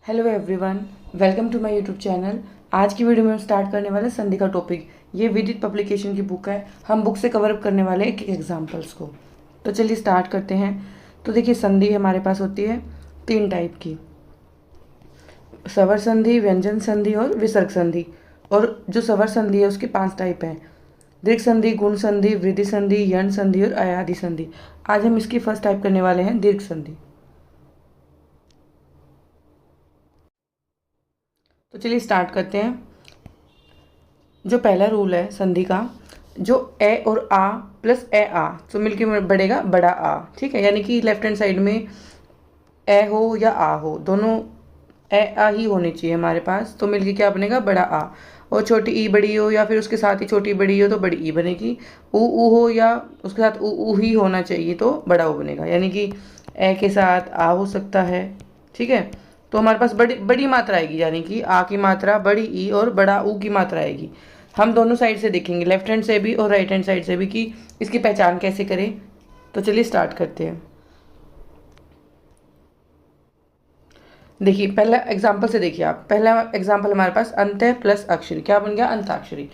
Hello everyone, welcome to my YouTube channel. आज की video में हम स्टार्ट करने वाले हैं संधि का टॉपिक। ये विदित पब्लिकेशन की बुक है। हम बुक से कवर अप करने वाले एक एक एग्जाम्पल्स को। तो चलिए स्टार्ट करते हैं। तो देखिए, संधि हमारे पास होती है 3 टाइप की, स्वर संधि, व्यंजन संधि और विसर्ग संधि। और जो स्वर संधि है उसकी 5 टाइप है: दीर्घ संधि, गुण संधि, वृद्धि संधि, यण संधि और अयादि संधि। आज हम इसकी फर्स्ट टाइप करने वाले हैं, दीर्घ संधि। तो चलिए स्टार्ट करते हैं। जो पहला रूल है संधि का, जो ए और आ प्लस ए आ तो मिलके बढ़ेगा बड़ा आ। ठीक है, यानी कि लेफ्ट हैंड साइड में ए हो या आ हो, दोनों ए आ ही होनी चाहिए हमारे पास, तो मिलके क्या बनेगा बड़ा आ। और छोटी ई बड़ी हो या फिर उसके साथ ही छोटी बड़ी हो तो बड़ी ई बनेगी। ऊ हो या उसके साथ ऊ ही होना चाहिए तो बड़ा ऊ बनेगा, यानी कि ए के साथ आ हो सकता है। ठीक है, तो हमारे पास बड़ी बड़ी मात्रा आएगी, यानी कि आ की मात्रा, बड़ी ई और बड़ा ऊ की मात्रा आएगी। हम दोनों साइड से देखेंगे, लेफ्ट हैंड से भी और राइट हैंड साइड से भी, कि इसकी पहचान कैसे करें। तो चलिए स्टार्ट करते हैं। देखिए, पहला एग्जाम्पल से देखिए आप। पहला एग्जाम्पल हमारे पास अंत्य प्लस अक्षरी, क्या बन गया अंताक्षरी।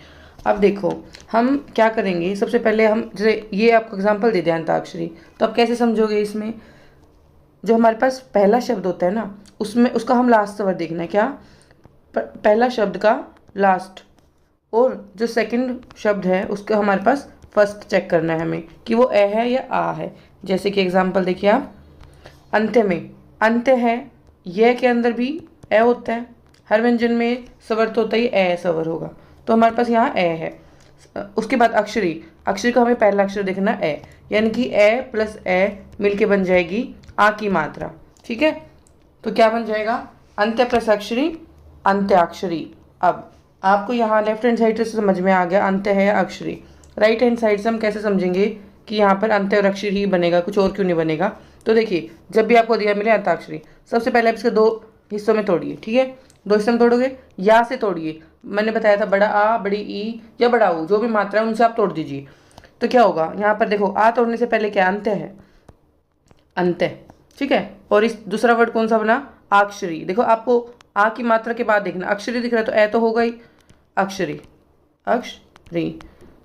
अब देखो हम क्या करेंगे, सबसे पहले हम जैसे ये आपको एग्जाम्पल दे दिया अंताक्षरी, तो आप कैसे समझोगे इसमें। जो हमारे पास पहला शब्द होता है ना, उसमें उसका हम लास्ट स्वर देखना है। क्या पहला शब्द का लास्ट, और जो सेकंड शब्द है उसका हमारे पास फर्स्ट चेक करना है हमें, कि वो ए है या आ है। जैसे कि एग्जाम्पल देखिए आप, अंत्य में अंत्य है, यह के अंदर भी ए होता है। हर व्यंजन में स्वर तो होता ही ए स्वर होगा, तो हमारे पास यहाँ ए है। उसके बाद अक्षरी, अक्षरी का हमें पहला अक्षर देखना ए, यानी कि ए प्लस ए मिलके बन जाएगी आ की मात्रा। ठीक है, तो क्या बन जाएगा अंत्य प्लस अक्षरी, अंत्याक्षरी। अब आपको यहाँ लेफ्ट हैंड साइड से समझ में आ गया अंत्य है या अक्षरी। राइट हैंड साइड से हम कैसे समझेंगे कि यहाँ पर अंत्य और अक्षरी ही बनेगा, कुछ और क्यों नहीं बनेगा। तो देखिए, जब भी आपको दिया मिले अंताक्षरी, सबसे पहले आप इसके 2 हिस्सों में तोड़िए। ठीक है, 2 हिस्सों में तोड़ोगे, या से तोड़िए। मैंने बताया था बड़ा आ, बड़ी ई या बड़ा ऊ, जो भी मात्रा है उनसे आप तोड़ दीजिए। तो क्या होगा, यहाँ पर देखो आ तोड़ने से पहले क्या अंत्य है, अंत्य। ठीक है, और इस दूसरा वर्ड कौन सा बना, अक्षरी। देखो आपको आ की मात्रा के बाद देखना, अक्षरी दिख रहा है तो ए तो होगा ही, अक्षरी अक्षरी।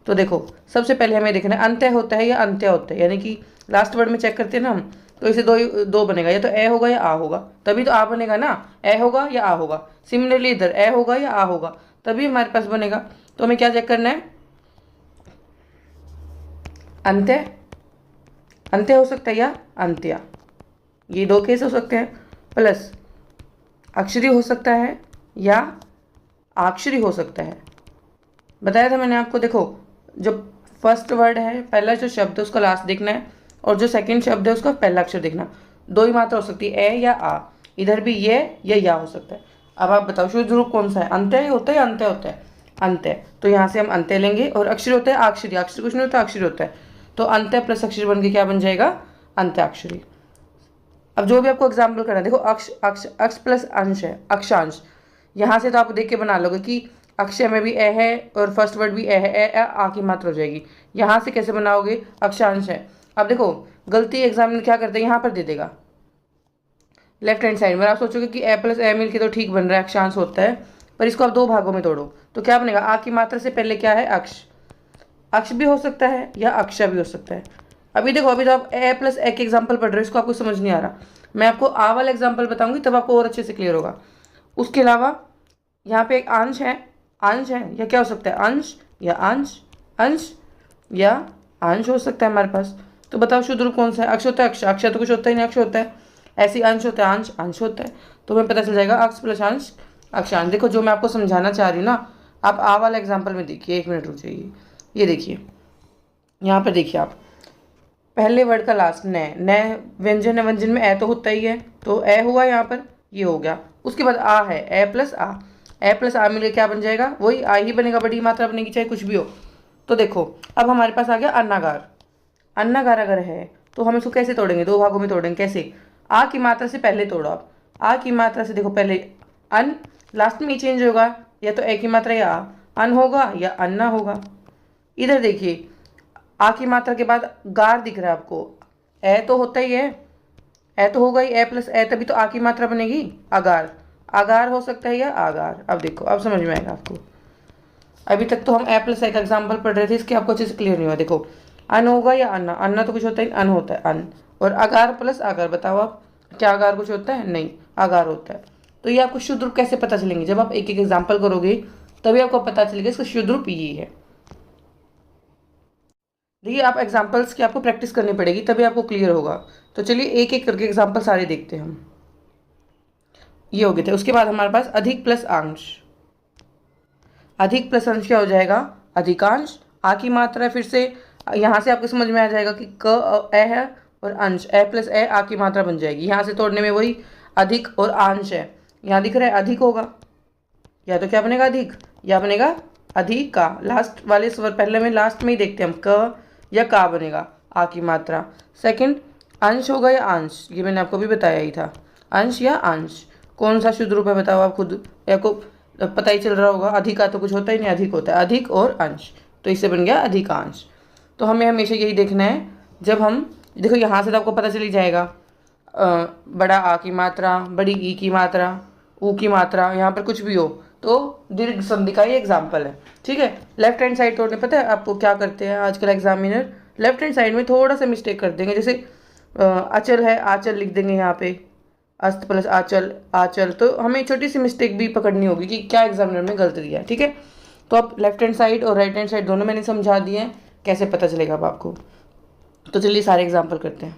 तो देखो सबसे पहले हमें देखना है अंत्य होता है या अंत्य होता है, यानी कि लास्ट वर्ड में चेक करते हैं ना हम, तो इसे दो बनेगा, या तो ए होगा या आ होगा, तभी तो आ बनेगा ना। ए होगा या आ होगा। सिमिलरली इधर ए होगा या आ होगा, तभी हमारे पास बनेगा। तो हमें क्या चेक करना है, अंत्य, अंत्य हो सकता है या अंत्या, ये 2 केस हो सकते हैं। प्लस अक्षरी हो सकता है या आक्षरी हो सकता है। बताया था मैंने आपको। देखो, जो फर्स्ट वर्ड है, पहला जो शब्द है उसका लास्ट देखना है, और जो सेकंड शब्द है उसका पहला अक्षर देखना। 2 ही मात्रा हो सकती है, ए या आ। इधर भी ये या हो सकता है। अब आप बताओ शुद्ध रूप कौन सा है, अंत्य होता है या अंत्य होता है, अंत्य। तो यहाँ से हम अंत्य लेंगे, और अक्षर होता है अक्षरी, अक्षर कुछ नहीं होता, अक्षर होता है। तो अंत्य प्लस अक्षर बन के क्या बन जाएगा, अंत्याक्षरी। अब जो भी आपको एग्जाम्पल करना है, देखो अक्ष अक्ष अक्ष प्लस अंश है, अक्षांश। यहाँ से तो आप देख के बना लोगे कि अक्षय में भी ए है और फर्स्ट वर्ड भी ए है, ए आ की मात्रा हो जाएगी। यहाँ से कैसे बनाओगे, अक्षांश है। अब देखो गलती एग्जामिनर क्या करते हैं, यहाँ पर दे देगा लेफ्ट हैंड साइड में। आप सोचोगे कि ए प्लस ए मिल के तो ठीक बन रहा है, अक्षांश होता है, पर इसको आप 2 भागों में तोड़ो तो क्या बनेगा, आ की मात्रा से पहले क्या है, अक्ष। अक्ष भी हो सकता है या अक्षा भी हो सकता है। अभी देखो, अभी तो आप ए प्लस ए के एग्जाम्पल पढ़ रहे हो, इसको आपको समझ नहीं आ रहा। मैं आपको आ वाला एग्जाम्पल बताऊंगी तब आपको और अच्छे से क्लियर होगा। उसके अलावा यहाँ पे एक अंश है, अंश है या क्या हो सकता है, अंश या अंश, अंश या अंश हो सकता है हमारे पास। तो बताओ शुद्ध रूप कौन सा है, अक्ष होता है, अक्ष, अक्ष तो कुछ होता ही नहीं, अक्ष होता है। ऐसे अंश होता है, अंश अंश होता है। तो हमें पता चल जाएगा अक्ष प्लस अंश, अक्षांश। देखो जो मैं आपको समझाना चाह रही हूँ ना, आप आ वाला एग्जाम्पल में देखिए, 1 मिनट रुक जाइए। ये देखिए, यहाँ पर देखिए आप, पहले वर्ड का लास्ट न, न व्यंजन है, व्यंजन में ए तो होता ही है, तो ए हुआ यहाँ पर, ये हो गया। उसके बाद आ है, ए प्लस आ, ए प्लस आ मिलकर क्या बन जाएगा, वही आ ही बनेगा, बड़ी मात्रा बनेगी चाहे कुछ भी हो। तो देखो अब हमारे पास आ गया अन्नागार। अन्नागार अगर है तो हम इसको कैसे तोड़ेंगे, 2 भागों में तोड़ेंगे। कैसे, आ की मात्रा से पहले तोड़ो आप, आ की मात्रा से देखो पहले अन, लास्ट में ही चेंज होगा, या तो ए की मात्रा या आ, अन होगा या अन्ना होगा। इधर देखिए, आ की मात्रा के बाद गार दिख रहा है आपको, ए तो होता ही है, ए तो होगा ही, ए प्लस ए, तभी तो आ की मात्रा बनेगी अगार। आगार हो सकता है या आगार। अब देखो, अब समझ में आएगा आपको। अभी तक तो हम ए प्लस ए का एग्जाम्पल पढ़ रहे थे, इसके आपको अच्छे से क्लियर नहीं हुआ। देखो, अन होगा या अन्ना, अन्ना तो कुछ होता है, अन होता है, अन। और आगार प्लस आगार, बताओ आप, क्या आगार कुछ होता है? नहीं, आगार होता है। तो ये आपको शुद्ध रूप कैसे पता चलेंगे? जब आप एक एक एग्जाम्पल करोगे तभी आपको पता चलेगा इसका शुद्ध रूप ये है। देखिए, आप एग्जाम्पल्स की आपको प्रैक्टिस करनी पड़ेगी, तभी आपको क्लियर होगा। तो चलिए एक एक करके एग्जाम्पल सारे देखते हैं हम। ये हो गए थे। उसके बाद हमारे पास अधिक प्लस अंश। अधिक प्लस अंश क्या हो जाएगा? अधिकांश। आ की मात्रा है, फिर से यहाँ से आपको समझ में आ जाएगा कि क ए है और अंश, ए प्लस ए आ की मात्रा बन जाएगी। यहाँ से तोड़ने में वही अधिक और अंश है। यहाँ दिख रहा है अधिक होगा, या तो क्या बनेगा? अधिक, या बनेगा अधिक का। लास्ट वाले स्वर पहले में लास्ट में ही देखते हैं हम, क या का बनेगा, आ की मात्रा। सेकंड, अंश होगा या अंश, ये मैंने आपको भी बताया ही था, अंश या अंश। कौन सा शुद्ध रूप है बताओ आप खुद, आपको पता ही चल रहा होगा। अधिक का तो कुछ होता ही नहीं, अधिक होता है, अधिक और अंश, तो इससे बन गया अधिकांश। तो हमें हमेशा यही देखना है। जब हम देखो यहाँ से तो आपको पता चल ही जाएगा, बड़ा आ की मात्रा, बड़ी ई की मात्रा, ऊ की मात्रा, यहाँ पर कुछ भी हो तो दीर्घ संधि का ही एग्जाम्पल है। ठीक है। लेफ्ट हैंड साइड तोड़ने, पता है आपको क्या करते हैं आजकल एग्जामिनर? लेफ्ट हैंड साइड में थोड़ा सा मिस्टेक कर देंगे। जैसे अचल है, आचल लिख देंगे यहाँ पे, अस्त प्लस आचल, आचल। तो हमें छोटी सी मिस्टेक भी पकड़नी होगी कि क्या एग्जामिनर ने गलत दिया है। ठीक है। तो आप लेफ्ट हैंड साइड और राइट हैंड साइड दोनों मैंने समझा दिए हैं, कैसे पता चलेगा अब आपको। तो चलिए सारे एग्जाम्पल करते हैं।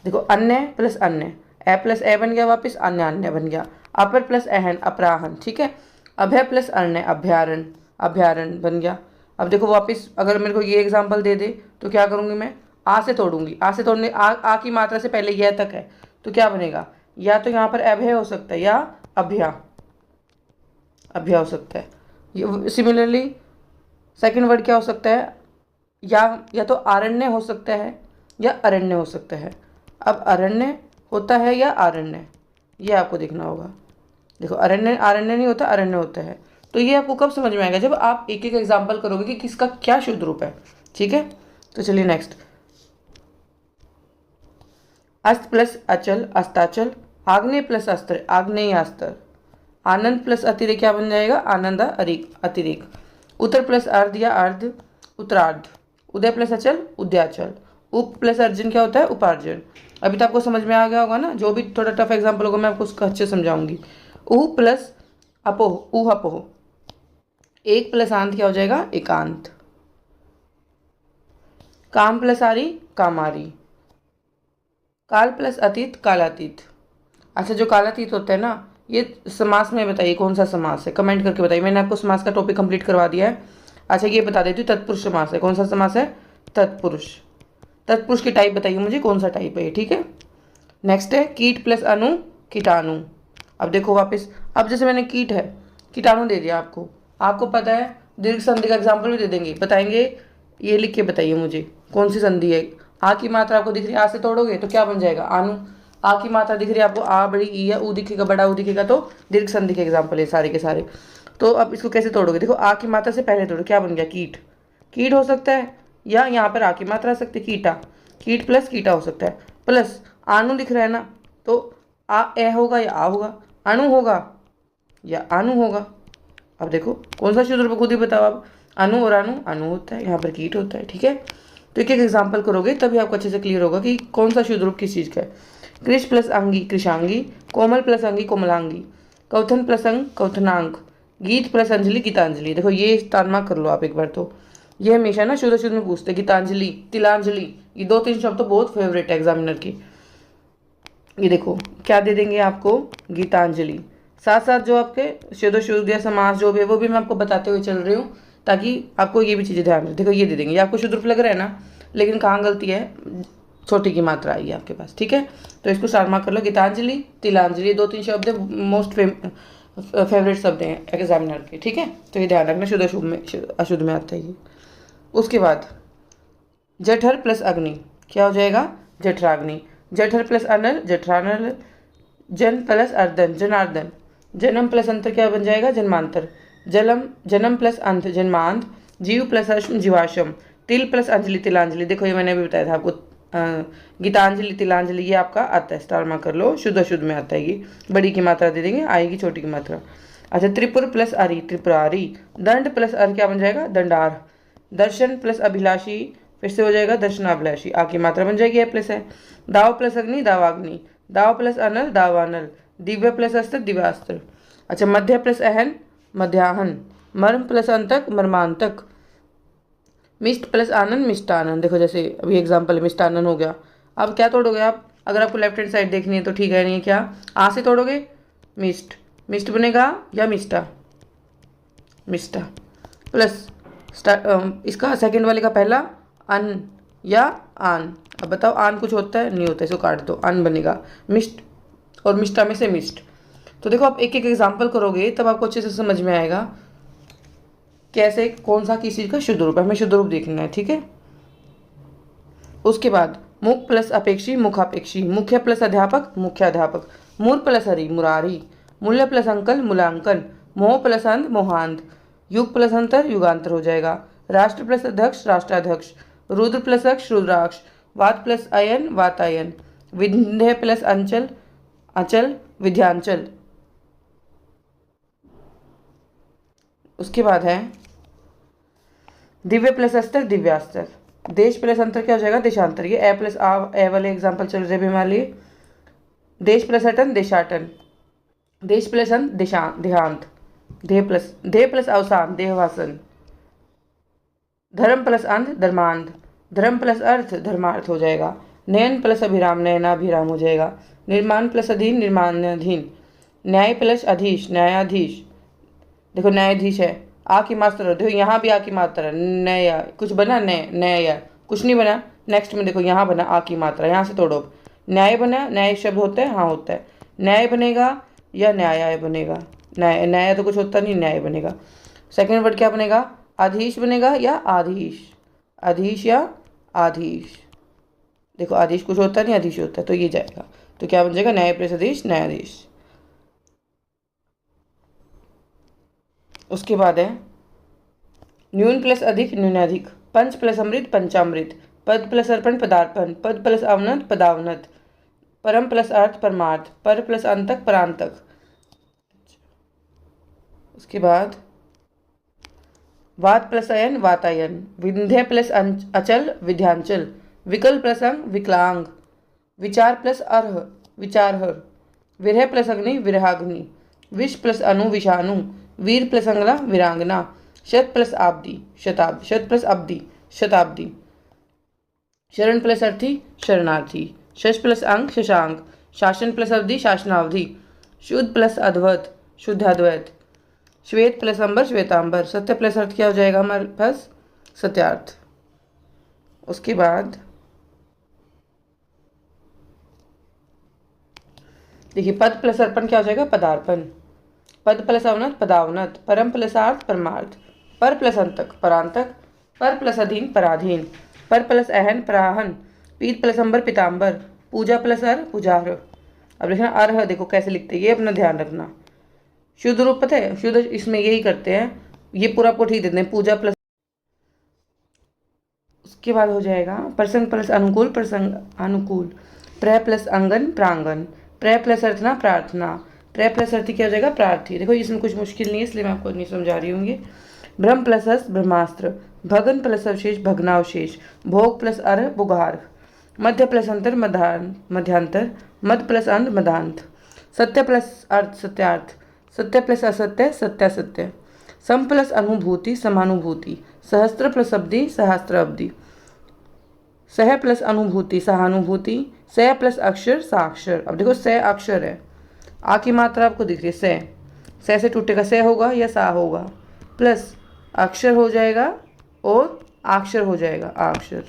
देखो, अन्य प्लस अन्य, ए प्लस ए बन गया, वापस अन्य अन्य बन गया। अपर प्लस अहन, अपराहन। ठीक है। अभय प्लस अन्य, अभ्यारण, अभ्यारण बन गया। अब देखो वापस, अगर मेरे को ये एग्जाम्पल दे दे तो क्या करूँगी मैं? आ से तोड़ूंगी। आ से तोड़ने, आ की मात्रा से पहले यह तक है, तो क्या बनेगा? या तो यहाँ पर अभय हो सकता है या अभ्या, अभ्या हो सकता है। सिमिलरली सेकंड वर्ड क्या हो सकता है? या तो आरण्य हो सकता है या अरण्य हो सकता है। अब अरण्य होता है या आरण्य, ये आपको देखना होगा। देखो, अरण्य आरण्य नहीं होता, अरण्य होता है। तो ये आपको कब समझ में आएगा? जब आप एक एक एग्जाम्पल करोगे कि किसका क्या शुद्ध रूप है। ठीक है। तो चलिए नेक्स्ट, अस्त प्लस अचल, अस्ताचल। आग्नेय प्लस अस्त्र, आग्नेयास्त्र। आनंद प्लस अतिरेक क्या बन जाएगा? आनंद अतिरेक। उत्तर प्लस अर्ध या अर्ध, उत्तरार्ध। उदय प्लस अचल, उदयाचल। उप प्लस अर्जुन क्या होता है? उपार्जन। अभी तो आपको समझ में आ गया होगा ना। जो भी थोड़ा टफ एग्जाम्पल होगा मैं आपको उसका अच्छे समझाऊंगी। ऊह प्लस अपोह, ऊह अपोह। एक प्लस आंत क्या हो जाएगा? एकांत। काम प्लस आरी, कामारी। काल प्लस अतीत, कालातीत। अच्छा, जो कालातीत होता है ना, ये समास में बताइए कौन सा समास है, कमेंट करके बताइए। मैंने आपको समास का टॉपिक कंप्लीट करवा दिया है। अच्छा, ये बता देती हूँ, तत्पुरुष समास है। कौन सा समास है? तत्पुरुष। तत्पुरुष की टाइप बताइए मुझे, कौन सा टाइप है ये। ठीक है। नेक्स्ट है कीट प्लस अनु, कीटाणु। अब देखो वापस, अब जैसे मैंने कीट है, कीटाणु दे दिया आपको। आपको पता है दीर्घ संधि का एग्जाम्पल भी दे देंगे, बताएंगे ये लिख के बताइए मुझे कौन सी संधि है। आ की मात्रा आपको दिख रही है, आ से तोड़ोगे तो क्या बन जाएगा? आनु। आ की मात्रा दिख रही है आपको, आ बड़ी ई है, ऊ दिखेगा, बड़ा ऊ दिखेगा, तो दीर्घ संधि के एग्जाम्पल है सारे के सारे। तो अब इसको कैसे तोड़ोगे? देखो, आ की मात्रा से पहले तोड़ो, क्या बन गया? कीट। कीट हो सकता है, या यहाँ पर आ की मात्रा आ सकती है, कीटा। कीट प्लस कीटा हो सकता है। प्लस आनु दिख रहा है ना, तो आ ए होगा या आ होगा? अणु होगा या अनु होगा? अब देखो कौन सा शुद्ध रूप, खुद ही बताओ आप। अनु और अनु, अनु होता है, यहाँ पर कीट होता है। ठीक है। तो एक एक एग्जाम्पल करोगे तभी आपको अच्छे से क्लियर होगा कि कौन सा शुद्ध रूप किस चीज़ का है। कृष प्लस अंगी, कृषांगी। कोमल प्लस अंगी, कोमलांगी। कौथन प्लस अंग, कौथनांग। गीत प्लस अंजलि, गीतांजलि। देखो ये तानमा कर लो आप एक बार। तो ये हमेशा ना शुद्ध शुद्ध में पूछते, गीतांजलि, तिलांजलि, ये दो तीन शब्द तो बहुत फेवरेट है एग्जामिनर की। ये देखो क्या दे देंगे आपको? गीतांजलि। साथ साथ जो आपके शुद्ध या समास जो भी है वो भी मैं आपको बताते हुए चल रही हूँ, ताकि आपको ये भी चीज़ें ध्यान रहे। देखो ये दे देंगे, ये आपको शुद्ध रूप लग रहा है ना, लेकिन कहाँ गलती है? छोटी की मात्रा आई है आपके पास। ठीक है। तो इसको स्टार मार्क कर लो। गीतांजलि, तिलांजलि, दो तीन शब्द है, मोस्ट फेवरेट शब्द हैं एग्जामिनर के। ठीक है। तो ये ध्यान रखना, शुद्ध अशुद्ध में, अशुद्ध में आता है ये। उसके बाद जठर प्लस अग्नि क्या हो जाएगा? जठराग्नि। जठर प्लस अनल, जठरानल। जन प्लस अर्दन, जनार्दन। जन्म प्लस अंतर क्या बन जाएगा? जन्मांतर। जन्म प्लस अंत, जन्मांत। जीव प्लस अश्म, जीवाश्म। तिल प्लस अंजलि, तिलांजलि। देखो ये मैंने अभी बताया था आपको, गीतांजलि, तिलांजलि, ये आपका आता है, स्टार मार्क कर लो, शुद्ध अशुद्ध में आता है ये, बड़ी की मात्रा दे देंगे, आएगी छोटी की मात्रा। अच्छा, त्रिपुर प्लस अरि, त्रिपुरारी। दंड प्लस अर क्या बन जाएगा, दंडार। दर्शन प्लस अभिलाषी, फिर से हो जाएगा दर्शनाभिलाषी, आ की मात्रा बन जाएगी, ए प्लस है। दाव प्लस अग्नि, दावाग्नि। दाव प्लस अनल, दावानल। दिव्य प्लस अस्त्र, दिव्यास्त्र। अच्छा, मध्य प्लस अहन, मध्याहन। मर्म प्लस अंतक, मर्मांतक। मिष्ट प्लस आनंद, मिष्टानंद। देखो जैसे अभी एग्जाम्पल है, मिष्टानंद हो गया। अब क्या तोड़ोगे आप, अगर आपको लेफ्ट हैंड साइड देखनी है तो ठीक है, नहीं है क्या, आ से तोड़ोगे, मिष्ट, मिष्ट बनेगा या मिष्टा, मिष्टा। प्लस इसका सेकंड वाले का पहला अन या आन। अब बताओ आन कुछ होता है, नहीं होता है, इसको काट दो, अन बनेगा। मिष्ट और मिष्टा में से मिष्ट। तो देखो आप एक एक एग्जाम्पल करोगे तब आपको अच्छे से समझ में आएगा कैसे कौन सा किस चीज़ का शुद्ध रूप है, हमें शुद्ध रूप देखना है, ठीक है। उसके बाद मुख प्लस अपेक्षी, मुखापेक्षी। मुख्य प्लस अध्यापक, मुख्याध्यापक। मूर प्लस हरि, मुरारी। मूल्य प्लस अंकल, मूल्यांकन। मोह प्लस अंध, मोहांध। युग प्लस अंतर, युगांतर हो जाएगा। राष्ट्र प्लस अध्यक्ष, राष्ट्राध्यक्ष। रुद्र प्लस अक्ष, रुद्राक्ष। वात प्लस अयन, वातायन। विंध्य प्लस अंचल, अचल, विध्यांचल। उसके बाद है दिव्य प्लस अस्त्र, दिव्यास्त्र। देश प्लस अंतर क्या हो जाएगा, देशांतर। ये ए प्लस आ, ए वाले एग्जाम्पल चल रहे हमारे लिए। देश प्लस अटन, देशाटन। देश प्लस अंत, देहांत। देह प्लस अवसान, देहवासन। धर्म प्लस अंध, धर्मांध। धर्म प्लस अर्थ, धर्मार्थ हो जाएगा। नयन प्लस अभिराम, नयनाभिराम हो जाएगा। निर्माण प्लस अधीन, निर्माणाधीन। न्याय प्लस अधीश, न्यायाधीश। देखो न्यायाधीश है, आ की मात्रा, देखो यहाँ भी आ की मात्रा, नया कुछ बना, नया, नया कुछ नहीं बना। नेक्स्ट में देखो यहाँ बना आ की मात्रा, यहाँ से तोड़ो। न्याय बना, न्याय शब्द होता है, हाँ होता है। न्याय बनेगा या न्याय बनेगा, न्याय, न्याय तो कुछ होता नहीं, न्याय बनेगा। सेकंड वर्ड क्या बनेगा, आधीश बनेगा या आधीश, अधीश या आधीश। देखो आधीश कुछ होता नहीं, आधीश होता है, तो ये जाएगा। तो क्या बन जाएगा, न्याय प्लस आधीश, न्यायाधीश। उसके बाद है न्यून प्लस अधिक, न्यूनाधिक। पंच प्लस अमृत, पंचामृत। पद प्लस अर्पण, पदार्पण। पद प्लस अवनत, पदावनत। परम प्लस अर्थ, परमार्थ। पर प्लस अंतक, परांतक। उसके बाद वात प्लस अयन, वातायन। विंध्य प्लस अचल, विध्यांचल। विकल प्लस अंग, विकलांग। विचार प्लस अर्ह, विचारहर। विरह प्लस अग्नि, विरहाग्नि। विष प्लस अनु, विषाणु। वीर प्लस अंगना, वीरांगना। शत प्लस आब्दी, शताब्दी। शत प्लस अब्दी, शताब्दी। शरण प्लस अर्थी, शरणार्थी। शश प्लस अंक, शशांक। शासन प्लस अवधि, शासनावधि। शुद्ध प्लस अद्वैत, शुद्धाद्वैत। श्वेत प्लस अंबर, श्वेतांबर। सत्य प्लस अर्थ क्या हो जाएगा हमारे पास, सत्यार्थ। उसके बाद देखिए पद प्लस अर्पण क्या हो जाएगा, पदार्पण। पद प्लस अवनत, पदावनत। परम प्लस अर्थ, परमार्थ। पर प्लस अंतक, परांतक। पर प्लस अधीन, पराधीन। पर प्लस अहन, पराहन। पीत प्लस अंबर, पितांबर। पूजा प्लस अर, पुजार्ह। अब देखना अर्ह देखो कैसे लिखते हैं, ये अपना ध्यान रखना। शुद्ध रूप पता है, शुद्ध इसमें यही करते हैं, ये पूरा आपको ठीक देते हैं, पूजा प्लस। उसके बाद हो जाएगा प्रसंग प्लस अनुकूल, प्रसंग अनुकूल। प्र प्लस अंगन, प्रांगण। प्र प्लस अर्थना, प्रार्थना। प्र प्लस अर्थी क्या हो जाएगा, प्रार्थी। देखो इसमें कुछ मुश्किल नहीं है, इसलिए मैं आपको नहीं समझा रही हूँगी। ब्रह्म प्लस अस, ब्रह्मास्त्र। भगन प्लस अवशेष, भग्नावशेष। भोग प्लस अर्ह, बुघार। मध्य प्लस अंतर, मध्यांतर। मद प्लस अंध, मदांत। सत्य प्लस अर्थ, सत्यार्थ। सत्य प्लस असत्य, सत्यासत्य। सम प्लस अनुभूति, समानुभूति। सहस्त्र प्लस अब्धि, सहस्त्र अब्धि। सह प्लस अनुभूति, सहानुभूति। स प्लस अक्षर, साक्षर। अब देखो स अक्षर है, आ की मात्रा आपको दिख रही है, स से टूटेगा, स होगा या सा होगा, प्लस अक्षर हो जाएगा और अक्षर हो जाएगा, अक्षर।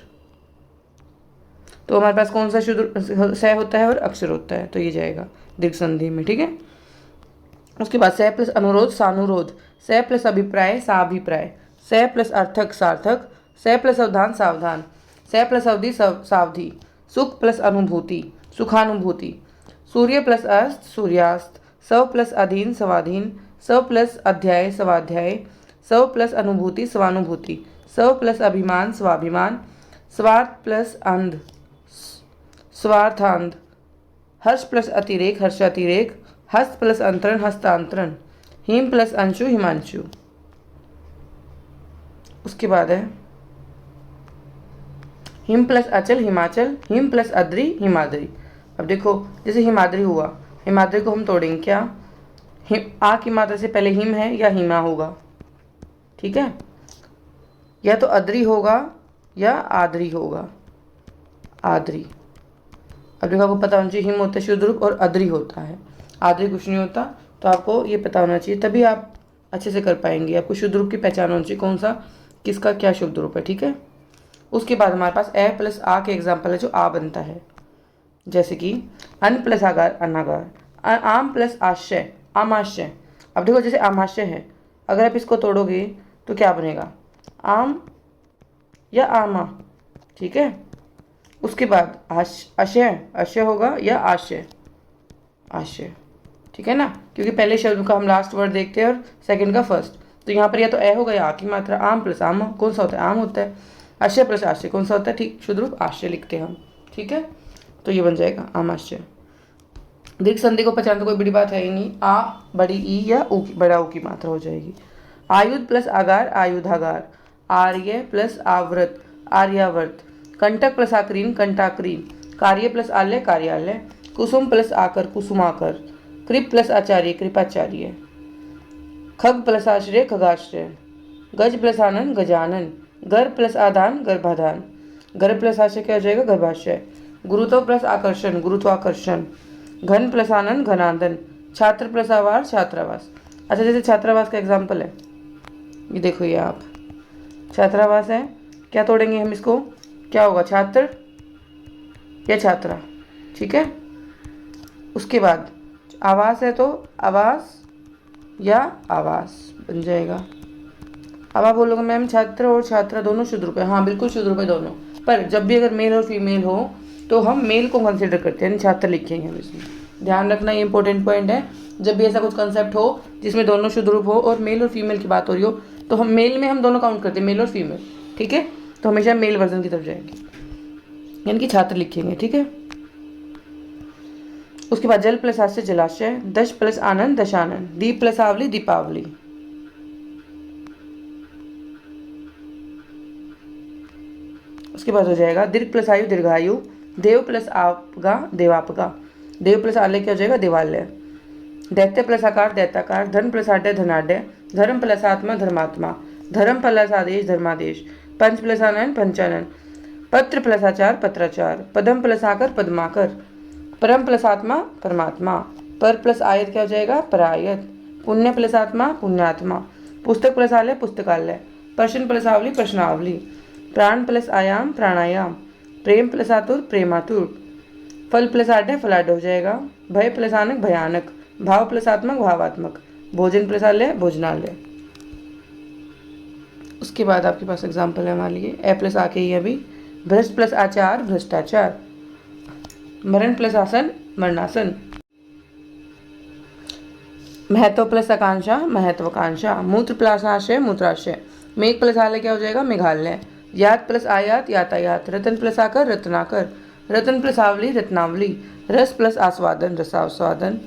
तो हमारे पास कौन सा शुद्ध स होता है और अक्षर होता है, तो ये जाएगा दीर्घ संधि में, ठीक है। उसके बाद स प्लस अनुरोध, सानुरोध। स प्लस अभिप्राय, साभिप्राय। स प्लस अर्थक, सार्थक। स प्लस अवधान, सावधान। स प्लस अवधि, सावधि। सुख प्लस अनुभूति, सुखानुभूति। सूर्य प्लस अस्त, सूर्यास्त। सव प्लस अधीन, स्वाधीन। सव प्लस अध्याय, स्वाध्याय। सव प्लस अनुभूति, स्वानुभूति। सव प्लस अभिमान, स्वाभिमान। स्वार्थ प्लस अंध, स्वार्थांध, हर्ष प्लस अतिरेक हर्षातिरेक, हस्त प्लस अंतरण हस्तांतरण, हिम प्लस अंशु हिमांशु। उसके बाद है हिम प्लस अचल Himachal, him plus Adraee Himadri. अब देखो जैसे हिमाद्री हुआ, हिमाद्री को हम तोड़ेंगे क्या, आ की मात्रा से पहले हिम है या हिमा होगा, ठीक है, या तो अद्री होगा या आद्री होगा, आद्री। अब देखो आपको पता होना चाहिए हिम होता है शुद्ध रूप और अद्री होता है, आद्री कुछ नहीं होता, तो आपको ये पता होना चाहिए, तभी आप अच्छे से कर पाएंगे। आपको शुद्ध रूप की पहचान होनी चाहिए, कौन सा किसका क्या शुद्ध रूप है, ठीक है। उसके बाद हमारे पास ए प्लस आ के एग्जाम्पल है जो आ बनता है, जैसे कि अन्न प्लस आगार अनागार, आम प्लस आशय आमाशय। अब देखो जैसे आमाशय है, अगर आप इसको तोड़ोगे तो क्या बनेगा, आम या आमा, ठीक है। उसके बाद आशय, आशय होगा या आशय, आशय, ठीक है ना, क्योंकि पहले शब्द का हम लास्ट वर्ड देखते हैं और सेकंड का फर्स्ट, तो यहाँ पर या तो ए होगा या आ की मात्रा, आम प्लस आमा कौन सा होता है, आम होता है, आशय प्लस आशय कौन सा होता है, ठीक शुद्ध रूप आशय लिखते हैं हम, ठीक है। तो ये बन जाएगा आमाशय। दीर्घ संधि को पहचानने तो कोई बड़ी बात है ही नहीं, आ बड़ी ई या ऊ बड़ा ऊ की मात्रा हो जाएगी। आयुध प्लस आगार आयुधागार, आर्य प्लस आवृत आर्यावर्त, कंटक प्लस आक्रीन कंटाक्रीन, कार्य प्लस आल्य कार्यालय, कुसुम प्लस आकर कुसुमाकर, कृप प्लस आचार्य कृपाचार्य, खग प्लस आश्रय खगाश्रय, गज प्लस आनंद गजानन, गर्भ प्लस आधान गर्भाधान, गर्भ प्लस आशय क्या हो जाएगा गर्भाशय, गुरुत्व प्लस आकर्षण गुरुत्वाकर्षण, घन प्लस आनंद घनानंद, छात्र प्लस आवास छात्रावास। अच्छा जैसे छात्रावास का एग्जाम्पल है, ये देखो ये आप छात्रावास है, क्या तोड़ेंगे हम इसको, क्या होगा छात्र या छात्रा, ठीक है। उसके बाद आवास है तो आवास या आवास बन जाएगा। अब आप बोलोगे मैम छात्र और छात्रा दोनों शुद्ध रूप है, हाँ बिल्कुल शुद्ध रूप है दोनों, पर जब भी अगर मेल और फीमेल हो तो हम मेल को कंसिडर करते हैं, यानी छात्र लिखेंगे हम इसमें, ध्यान रखना ये इंपॉर्टेंट पॉइंट है। जब भी ऐसा कुछ कंसेप्ट हो जिसमें दोनों शुद्ध रूप हो और मेल और फीमेल की बात हो रही हो, तो हम मेल में हम दोनों काउंट करते हैं, मेल और फीमेल, ठीक है, तो हमेशा मेल वर्जन की तरफ जाएंगे, यानी कि छात्र लिखेंगे, ठीक है। उसके बाद जल प्लस आशय जलाशय, दश प्लस आनंद दशानंद, दीप प्लस आवली दीपावली। उसके बाद हो जाएगा दीर्घ प्लस आयु दीर्घायु, देव प्लस आपगा देवापगा, देव प्लस आलय क्या हो जाएगा देवालय, दैत्य प्लस आकार दैत्याकार, धन प्लस आड्य धनाड्य, धर्म प्लस आत्मा धर्मात्मा, धर्म प्लस आदेश धर्मादेश, पंच प्लस आनयन पंचानन, पत्र प्लस आचार पत्राचार, पदम प्लस आकर पद्माकर, परम प्लस आत्मा परमात्मा, पर प्लस आयत क्या हो जाएगा परायत, पुण्य प्लस आत्मा पुण्यात्मा, पुस्तक प्लस आलय पुस्तकालय, प्रश्न प्लस आवली प्रश्नावली, प्राण प्लस आयाम प्राणायाम, प्रेम प्लस आतुर प्रेमातुर, फल प्लस आड्य फलाढ्य हो जाएगा, भय प्लस आनक भयानक, भाव प्लस आत्मक भावात्मक, भोजन प्लस आलय भोजनालय। उसके बाद आपके पास एग्जाम्पल है हमारे लिए ए प्लस आके ही अभी, भ्रष्ट प्लस आचार भ्रष्टाचार, मरण प्लस आसन मरणासन, महत्व प्लस आकांक्षा महत्वाकांक्षा, मूत्र प्लस आशय मूत्राशय, मेघ प्लस आलय क्या हो जाएगा मेघालय, यात प्लस आयात यातायात, रतन प्लस आकर रत्नाकर, रतन प्लस आवली रत्नावली, रस प्लस आस्वादन रसास्वादन,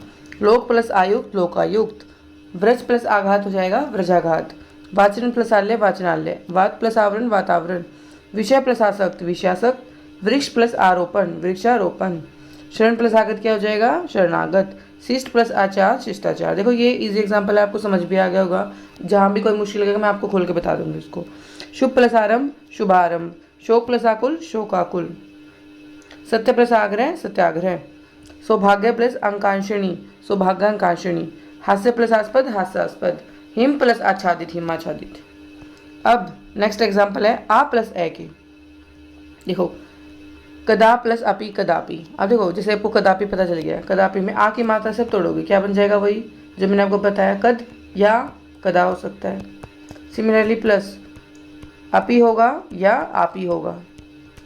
लोक प्लस आयुक्त लोकायुक्त, व्रज प्लस आघात हो जाएगा व्रजाघात, वाचन प्लस आल्य वाचनालय, वात प्लस आवरण वातावरण, विषय प्लस आसक्त विषयासक्त, वृक्ष प्लस आरोपण वृक्षारोपण, शरण प्लस आगत क्या हो जाएगा शरणागत, शिष्ट प्लस आचार शिष्टाचार। देखो ये इजी एग्जाम्पल है, आपको समझ भी आ गया होगा, जहाँ भी कोई मुश्किल लगेगा मैं आपको खोल के बता दूंगी इसको। शुभ प्लस आरंभ शुभारंभ, शोक प्लस आकुल शोकाकुल, सत्य प्लस आग्रह सत्याग्रह, सौभाग्य प्लस अंकांक्षणी सौभाग्यांकांक्षणी, हास्य प्लस आस्पद हास्यास्पद, हिम प्लस आच्छादित हिमाच्छादित। अब नेक्स्ट एग्जाम्पल है आ प्लस ए की, देखो कदा प्लस अपी कदापि। अब देखो जैसे आपको कदापि पता चल गया, कदापि में आ की मात्रा से तोड़ोगे क्या बन जाएगा वही जो मैंने आपको बताया, कद या कदा हो सकता है। सिमिलरली प्लस अपी होगा या आपी होगा।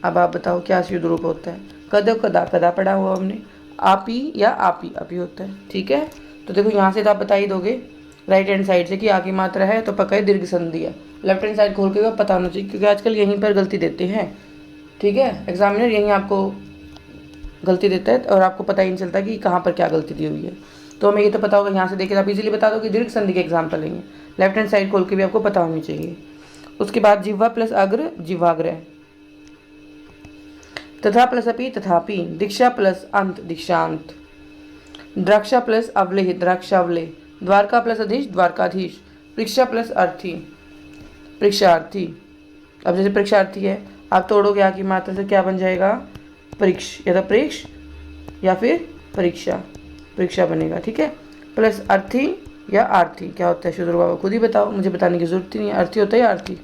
अब आप बताओ क्या शुद्ध रूप होता है, कद कदा कदा पढ़ा हुआ हमने, आपी या आपी अपी होता है, ठीक है। तो देखो यहाँ से तो आप बता ही दोगे राइट हैंड साइड से कि आ की मात्रा है तो पक्का दीर्घ संधि है, लेफ्ट हैंड साइड खोल के पता होना चाहिए क्योंकि आजकल यहीं पर गलती देते हैं, ठीक है। एग्जामिनर यहीं आपको गलती देता है और आपको पता ही नहीं चलता कि कहाँ पर क्या गलती दी हुई है। तो हमें ये तो पता होगा, यहाँ से देखे आप इजीली बता दो कि दीर्घ संधि के एग्जाम्पल है। लेफ्ट हैंड साइड खोल के भी आपको पता होनी चाहिए। उसके बाद जिह्वा प्लस अग्र जिह्वाग्र, तथा प्लस अपि तथापि, दीक्षा प्लस अंत दीक्षांत, द्राक्षा प्लस अवलेह द्राक्षावले, द्वारका प्लस अधीश द्वारकाधीश, परीक्षा प्लस अर्थी परीक्षार्थी। अब जैसे परीक्षार्थी है, आप तोड़ोगे आ की मात्रा से क्या बन जाएगा? परीक्ष, या तो परीक्ष या फिर परीक्षा, परीक्षा बनेगा। ठीक है, प्लस अर्थी या आर्थी क्या होता है शुद्ध बाबा खुद ही बताओ, मुझे बताने की जरूरत ही नहीं है। अर्थी होता है या आर्थी?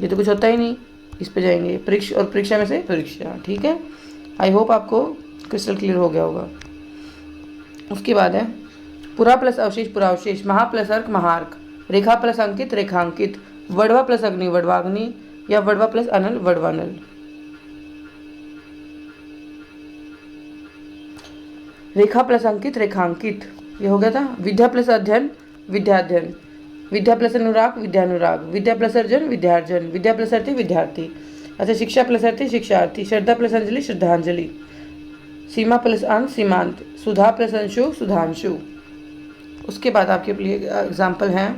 ये तो कुछ होता ही नहीं। इस पे जाएंगे परीक्ष और परीक्षा में से परीक्षा। ठीक है, आई होप आपको क्रिस्टल क्लियर हो गया होगा। उसके बाद है पुरा प्लस अवशेष पुरावशेष, महा प्लस अर्क महार्क, रेखा प्लस अंकित रेखांकित, वडवा प्लस अग्नि वडवाग्नि, या वडवा प्लस अनल वडवानल। रेखा प्लस अंकित रेखांकित, ये हो गया था। विद्या प्लस अध्ययन विद्याध्ययन, विद्या प्लस अनुराग विद्यानुराग, विद्या प्लस अर्जन विद्यार्जन, विद्या प्लस अर्थी विद्यार्थी। अच्छा, शिक्षा प्लस अर्थी शिक्षार्थी, श्रद्धा प्लस अंजलि श्रद्धांजलि, सीमा प्लस अंत सीमांत, सुधा प्लस अंशु सुधांशु। उसके बाद आपके लिए एग्जाम्पल हैं,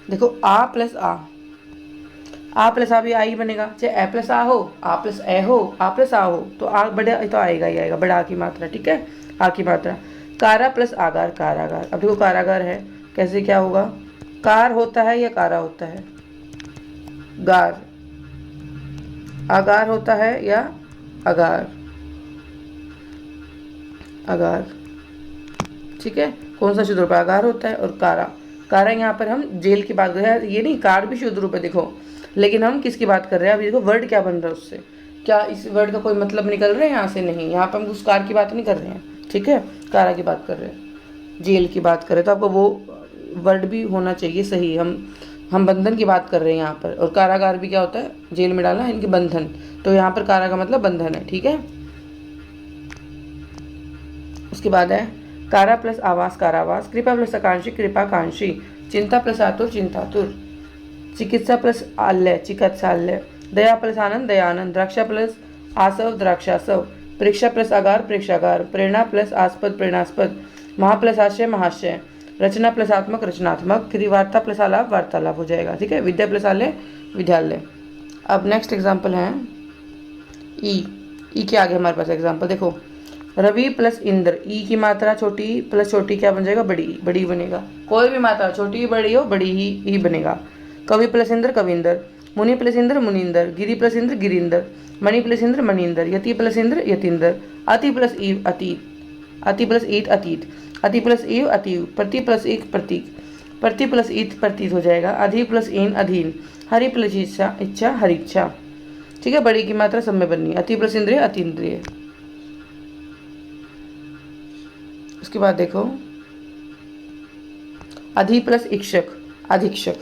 देखो आ प्लस आ प्लस आ भी आ ही बनेगा, चाहे ए प्लस आ हो, आ प्लस ए हो, आ प्लस आ हो, तो आ बड़ा तो आएगा ही आएगा, बड़ा आ की मात्रा। ठीक है, आ की मात्रा। कारा प्लस आगार कारागार। अब देखो कारागार है, कैसे क्या होगा? कार होता है या कारा होता है? गार। आगार होता है या अगार? अगार। ठीक है, कौन सा शुद्ध रूप है? अगार होता है। और कारा, कारा यहाँ पर हम जेल की बात कर रहे हैं, ये नहीं, कार भी शुद्ध रूप है देखो, लेकिन हम किसकी बात कर रहे हैं? अभी देखो वर्ड क्या बन रहा है उससे, क्या इस वर्ड का कोई मतलब निकल रहा है यहाँ से? नहीं, यहाँ पर हम उस कार की बात नहीं कर रहे हैं। ठीक है, कारा की बात कर रहे हैं, जेल की बात कर रहे हैं, तो आपको वो वर्ड भी होना चाहिए सही। हम बंधन की बात कर रहे हैं यहाँ पर, और कारागार भी क्या होता है? जेल में डालना, इनके बंधन। तो यहाँ पर कारा का मतलब बंधन है। ठीक है, उसके बाद है कारा प्लस आवास कारावास, कृपा प्लस आकांक्षी कृपाकांक्षी, चिंता प्लस आतुर चिंतातुर, चिकित्सा प्लस आल्य चिकित्साल्य, दया प्लस आनंद दयानंद, द्राक्षा प्लस आसव द्राक्षासव, परीक्षा प्लस आगार प्रेक्षागार, प्रेरणा प्लस आस्पद प्रेरणास्पद, महा प्लस आशय महाशय, रचना प्लस आत्मक रचनात्मक, फिर वार्ता प्लस आलाप वार्तालाप हो जाएगा। ठीक है, विद्या प्लस आलय विद्यालय। अब नेक्स्ट एग्जाम्पल है ई के आगे हमारे पास एग्जाम्पल देखो, रवि प्लस इंद्र, ई की मात्रा छोटी प्लस छोटी क्या बन जाएगा? बड़ी, बड़ी बनेगा। कोई भी मात्रा छोटी बड़ी हो, बड़ी ही बनेगा। कवि प्लस इंद्र कविंदर, मुनि प्लस इंद्र मुनिंदर, गिरि प्लस इंद्र गिरिंदर, मणि प्लस इंद्र मणिंदर, यति प्लस इंद्र यतिंदर, अति प्लस ईव अतीत, अति प्लस ईट अतीत, अति प्लस ईव अतीव, प्रति प्लस एक प्रतीक, प्रति प्लस ईत प्रतीत हो जाएगा, अधि प्लस ईन अधीन, हरि प्लस इच्छा इच्छा हरिच्छा। ठीक है, बड़ी की मात्रा सब में बननी है। अति प्लस इंद्रिय अतीन्द्रिय। उसके बाद देखो अधि प्लस इक्षक अधीक्षक,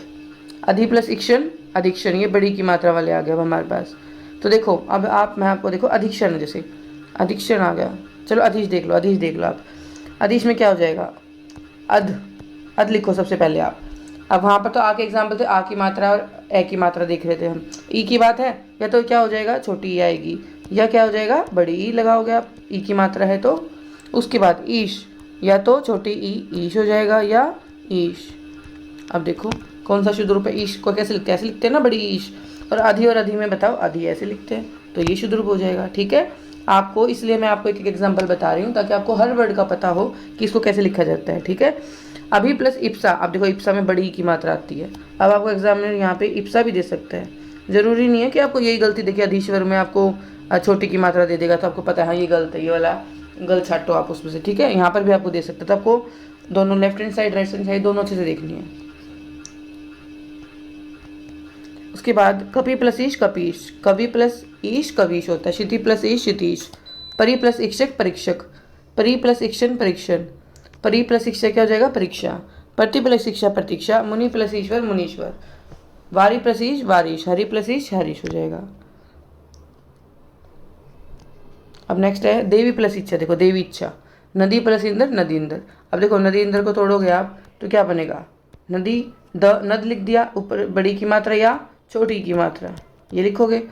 अधि प्लस इक्षण अधीक्षण, ये बड़ी की मात्रा वाले आ गया हमारे पास। तो देखो अब मैं आपको देखो अधीक्षण, जैसे अधीक्षण आ गया, चलो अधीश देख लो, अधीश देख लो आप। अधीश में क्या हो जाएगा? अध लिखो सबसे पहले आप। अब वहाँ पर तो आ के एग्जाम्पल थे, आ की मात्रा और ए की मात्रा देख रहे थे हम। ई की बात है, या तो क्या हो जाएगा? छोटी ई आएगी, या क्या हो जाएगा? बड़ी ई लगाओगे आप, ई की मात्रा है तो। उसके बाद ईश, या तो छोटी ई ईश हो जाएगा, या ईश। अब देखो कौन सा शुद्ध रूप है? ईश को कैसे लिखते हैं? ऐसे लिखते हैं ना, बड़ी ईश। और अधि और अधि में बताओ, अधि ऐसे लिखते हैं, तो ये शुद्ध रूप हो जाएगा। ठीक है, आपको इसलिए मैं आपको एक एक एग्जाम्पल बता रही हूँ ताकि आपको हर वर्ड का पता हो कि इसको कैसे लिखा जाता है। ठीक है, अभी प्लस इप्सा, अब देखो इप्सा में बड़ी की मात्रा आती है। अब आपको एग्जामिनर यहाँ पे इप्सा भी दे सकता है, जरूरी नहीं है कि आपको यही गलती देखिए अधीश्वर में आपको छोटी की मात्रा दे देगा तो आपको पता है हाँ ये गलत है, ये वाला गलत छाटो आप उसमें से। ठीक है, यहाँ पर भी आपको दे सकते, तो आपको दोनों left hand side right hand side दोनों अच्छे से देखनी है। उसके बाद कपि प्लस ईश कपीश, कवि प्लस ईश कवीश होता है, क्षिति प्लस ईश क्षितीश, परि प्लस इक्षक परीक्षक, परि प्लस इक्षण परीक्षण, परि प्लस शिक्षा क्या हो जाएगा? परीक्षा, प्रति प्लस शिक्षा प्रतीक्षा, मुनि प्लस ईश्वर मुनीश्वर, वारी प्लस ईश वारिश, हरि प्लस ईश हरीश हो जाएगा। अब नेक्स्ट है देवी प्लस इच्छा, देखो देवी इच्छा, नदी प्लस इंद्र नदींद्र। अब देखो नदी इंद्र को तोड़ोगे आप तो क्या बनेगा? नदी, द नद लिख दिया, ऊपर बड़ी की मात्रा या छोटी की मात्रा ये लिखोगे।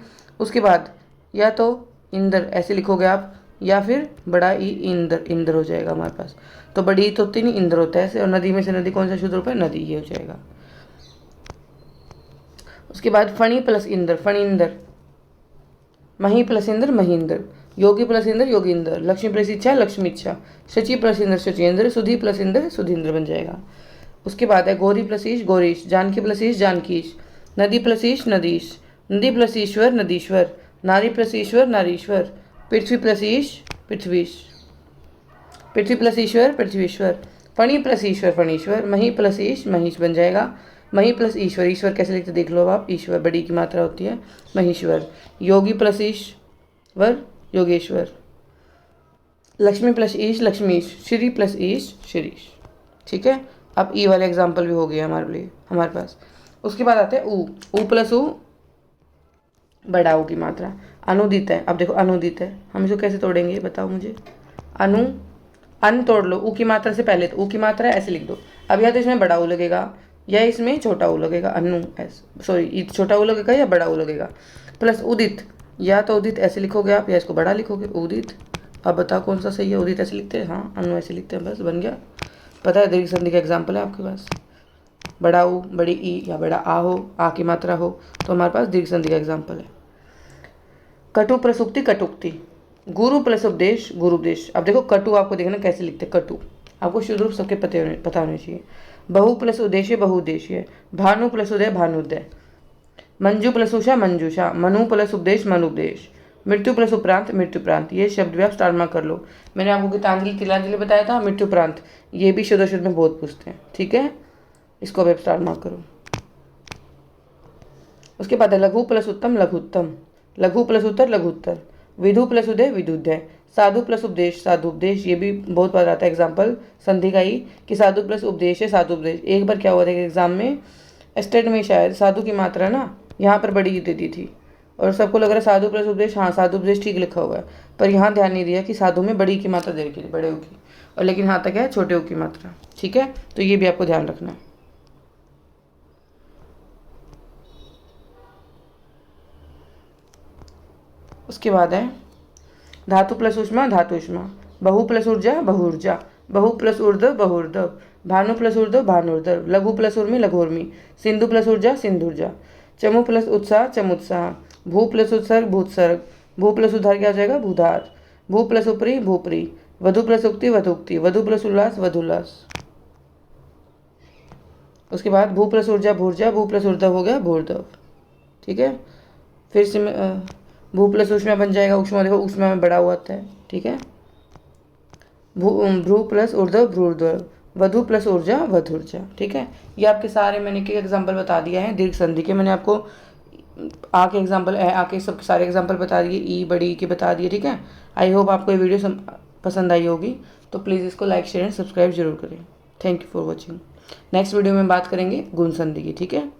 उसके बाद या तो इंदर ऐसे लिखोगे आप, या फिर बड़ा ई इंदर, इंदर हो जाएगा हमारे पास। तो बड़ी ई तो होती नहीं, इंदर होता है ऐसे। और नदी में से नदी कौन सा शुद्ध रूप है? नदी, ये हो जाएगा। उसके बाद फणी प्लस इंदर, फणींदर। मही प्लस इंदर, महींदर। योगी प्लस इंदर, योगींदर। लक्ष्मी प्लस इच्छा, लक्ष्मी इच्छा। शची प्लस इंदर, शचींद्र। सुधी प्लस इंदर, सुधींद्र बन जाएगा। उसके बाद है गौरी प्लस ईश, गौरीश। जानकी प्लस ईश, जानकीश। नदी प्लस ईश, नदीश। नदी प्लस ईश्वर, नदीश्वर। नारी प्लस ईश्वर, नारीश्वर। पृथ्वी प्लस ईश, पृथ्वीश। पृथ्वी प्लस ईश्वर, पृथ्वीश्वर। फणी प्लस ईश्वर, फणीश्वर। मही प्लस ईश, महीश बन जाएगा। मही प्लस ईश्वर, ईश्वर कैसे लिखते देख लो आप, ईश्वर बड़ी की मात्रा होती है, महीश्वर। योगी प्लस ईश्वर, योगेश्वर। लक्ष्मी प्लस ईश, लक्ष्मीश। श्री प्लस ईश, श्रीश। ठीक है, अब ई वाले एग्जाम्पल भी हो गए हमारे लिए, हमारे पास। उसके बाद आते हैं ऊ प्लस ऊ, बड़ा ऊ की मात्रा। अनुदित है, अब देखो अनुदित है, हम इसको कैसे तोड़ेंगे बताओ मुझे। अनु, अन तोड़ लो, ऊ की मात्रा से पहले, तो ऊ की मात्रा ऐसे लिख दो। अब या तो इसमें बड़ा ऊ लगेगा या इसमें छोटा ऊ लगेगा, अनु ऐसे, सॉरी छोटा ऊ लगेगा या बड़ा ऊ लगेगा। प्लस उदित, या तो उदित ऐसे लिखोगे आप, या इसको बड़ा लिखोगे, उदित। अब बताओ कौन सा सही है? उदित ऐसे लिखते हैं, हाँ। अनु ऐसे लिखते हैं, बस बन गया। पता है दीर्घ संधि का एग्जाम्पल है आपके पास, बड़ा ऊ, बड़ी ई या बड़ा आ हो, आ की मात्रा हो, तो हमारे पास दीर्घ संधि का एग्जाम्पल है। कटु प्लस उक्ति, कटुक्ति। गुरु प्लस उपदेश, गुरुपदेश। अब देखो कटु आपको देखना कैसे लिखते हैं, कटु आपको शुद्ध रूप सबके पता होने चाहिए। बहु प्लस उद्देश्य, बहुउद्देश्य। भानु प्लस उदय, भानुदय। मंजू प्लस उषा, मंजूषा। मनु प्लस उपदेश, मनुपदेश। मृत्यु प्लस उपरांत, मृत्युप्रांत। ये शब्द भी आप स्टार मार्क कर लो। मैंने आपको गीतांजलि तिलांजलि बताया था, मृत्युप्रांत, ये भी शुद्ध में बहुत पूछते हैं। ठीक है, इसको भी स्टार मार्क करो। उसके बाद है लघु प्लस उत्तम, लघुत्तम। लघु प्लस उत्तर, लघुत्तर। विधु प्लस उदय, विधुदय। साधु प्लस उपदेश, साधुपदेश। ये भी बहुत बार आता है एग्जाम्पल संधि का ही, कि साधु प्लस उपदेश है, साधुपदेश। एक बार क्या हुआ था एग्जाम में, स्टेट में शायद, साधु की मात्रा ना यहाँ पर बड़ी दे दी थी, और सबको लग रहा है साधु प्लस उपदेश, हाँ साधुपदेश ठीक लिखा हुआ है, पर यहाँ ध्यान नहीं दिया कि साधु में बड़ी की मात्रा दे रखी थी, बड़े ऊ की, और लेकिन यहाँ तक है छोटे ऊ की मात्रा। ठीक है, तो ये भी आपको ध्यान रखना है। उसके बाद है धातु प्लस उष्मा, धातुष्मा। बहु प्लस ऊर्जा, बहुऊर्जा। बहु प्लस ऊर्ध्व, बहुऊर्ध्व। भानु प्लस ऊर्ध्व, भानुर्ध्व। लघु प्लस उर्मी, लघुर्मी। सिंधु प्लस ऊर्जा, सिंधुर्जा। चमु प्लस उत्साह, चमुत्साह। भू प्लस उत्सर्ग, भूत्सर्ग। भू प्लस उधार क्या हो जाएगा, भूधार। भू प्लस उपरी, भूपरी। वधु प्लस उक्ति, वधुक्ति। वधु प्लस उल्लास, वधुल्लास। उसके बाद भू प्लस ऊर्जा, भूर्जा। भू प्लस ऊर्ध्व हो गया, भूर्ध्व। ठीक है, फिर से भू प्लस ऊष्मा बन जाएगा, ऊष्मा देखो ऊष्मा में बड़ा हुआ था है। ठीक है, भ्रू प्लस ऊर्ध्व, भ्रूर्ध्व। वधु प्लस ऊर्जा, वधुर्जा। ठीक है, ये आपके सारे मैंने एक एग्जाम्पल बता दिया है दीर्घ संधि के। मैंने आपको आ के एग्जाम्पल, आ के सब सारे एग्जाम्पल बता दिए, ई बड़ी ई के बता दिए। ठीक है, आई होप आपको ये वीडियो पसंद आई होगी, तो प्लीज़ इसको लाइक शेयर एंड सब्सक्राइब जरूर करें। Thank you for watching. Next video में बात करेंगे गुण संधि की। ठीक है।